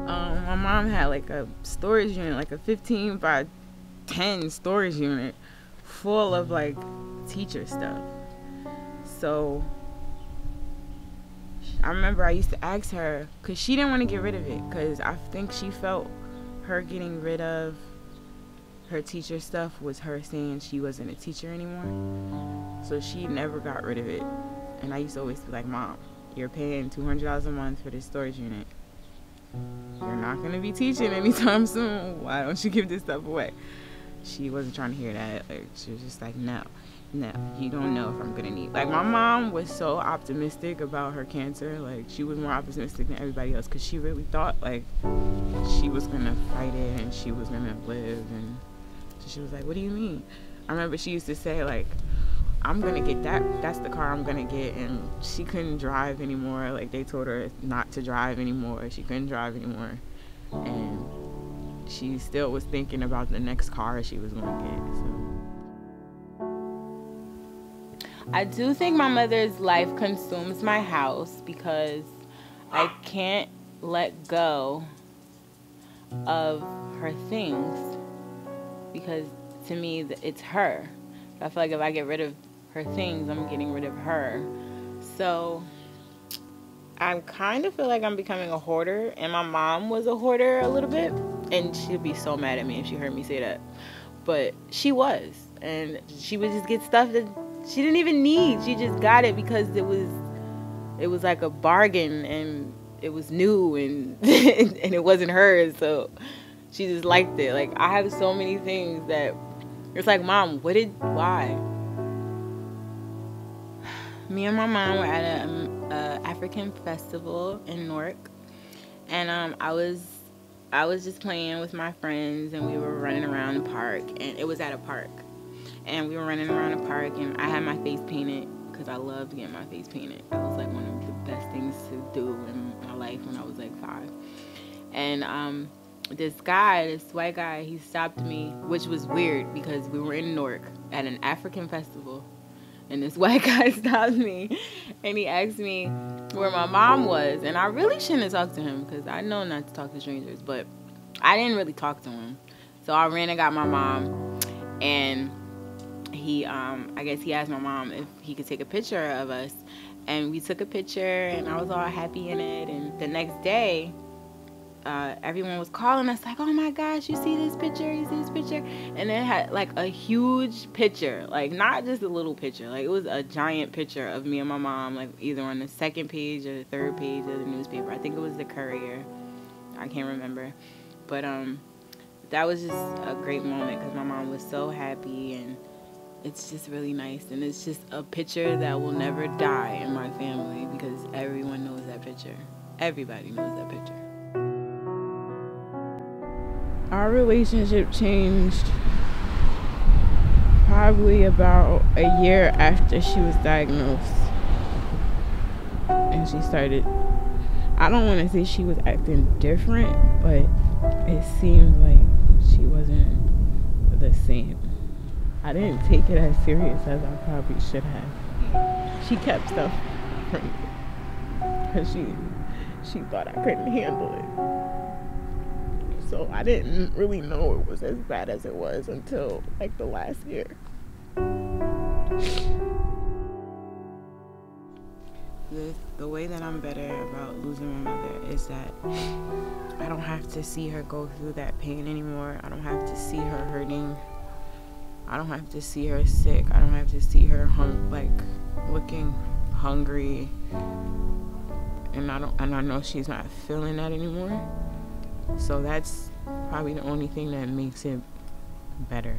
My mom had like a storage unit, like a 15 by 10 storage unit full of like teacher stuff. So I remember I used to ask her, because she didn't want to get rid of it, because I think she felt her getting rid of her teacher stuff was her saying she wasn't a teacher anymore. So she never got rid of it. And I used to always be like, Mom, you're paying $200 a month for this storage unit. You're not going to be teaching anytime soon. Why don't you give this stuff away? She wasn't trying to hear that. Like, she was just like, no, you don't know if I'm going to need. Like, my mom was so optimistic about her cancer. Like, she was more optimistic than everybody else, because she really thought, like, she was going to fight it and she was going to live. And so she was like, what do you mean? I remember she used to say, like, I'm going to get that's the car I'm going to get. And she couldn't drive anymore. Like, they told her not to drive anymore. She couldn't drive anymore. And she still was thinking about the next car she was going to get. So I do think my mother's life consumes my house, because I can't let go of her things, because to me it's her. I feel like if I get rid of her things, I'm getting rid of her. So I kind of feel like I'm becoming a hoarder, and my mom was a hoarder a little bit, and she'd be so mad at me if she heard me say that, but she was, and she would just get stuff that she didn't even need. She just got it because it was like a bargain, and it was new, and and it wasn't hers, so she just liked it. Like, I have so many things that it's like, Mom, why? Me and my mom were at a African festival in Newark, and I was just playing with my friends, and we were running around the park, and it was at a park, and we were running around the park, and I had my face painted, because I loved getting my face painted. That was like one of the best things to do in my life when I was like 5. And this white guy, he stopped me, which was weird because we were in Newark at an African festival, and this white guy stopped me, and he asked me where my mom was, and I really shouldn't have talked to him, because I know not to talk to strangers, but I didn't really talk to him. So I ran and got my mom, and he, I guess he asked my mom if he could take a picture of us, and we took a picture, and I was all happy in it. And the next day, everyone was calling us like, oh my gosh, you see this picture, and it had like a huge picture, like not just a little picture, like it was a giant picture of me and my mom, like either on the second page or the third page of the newspaper. I think it was the Courier, I can't remember, but that was just a great moment, because my mom was so happy, and it's just really nice, and it's just a picture that will never die in my family, because everyone knows that picture. Everybody knows that picture. Our relationship changed probably about a year after she was diagnosed. And she started, I don't want to say she was acting different, but it seemed like she wasn't the same. I didn't take it as serious as I probably should have. She kept stuff from me because she thought I couldn't handle it. So I didn't really know it was as bad as it was until like the last year. The way that I'm better about losing my mother is that I don't have to see her go through that pain anymore. I don't have to see her hurting. I don't have to see her sick. I don't have to see her looking hungry. And I know she's not feeling that anymore. So that's probably the only thing that makes it better.